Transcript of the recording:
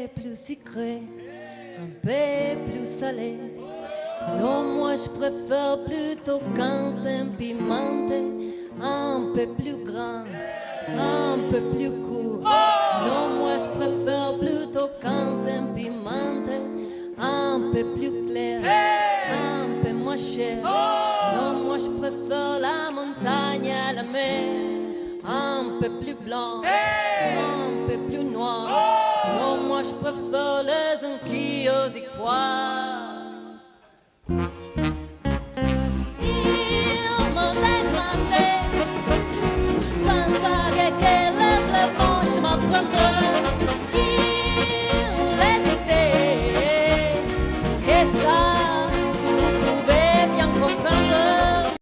peu plus sucré, un peu plus salé. Non, moi je préfère plutôt quand c'est pimenté, un peu plus grand, un peu plus court. Non, moi je préfère plutôt quand c'est pimenté, un peu plus clair, un peu moins cher. Non, moi je préfère la montagne à la mer, un peu plus blanc, un peu plus noir. Non, moi je préfère les anquilles aux ivoires. Il m'a demandé sans savoir quelle est la planche m'apprendrait.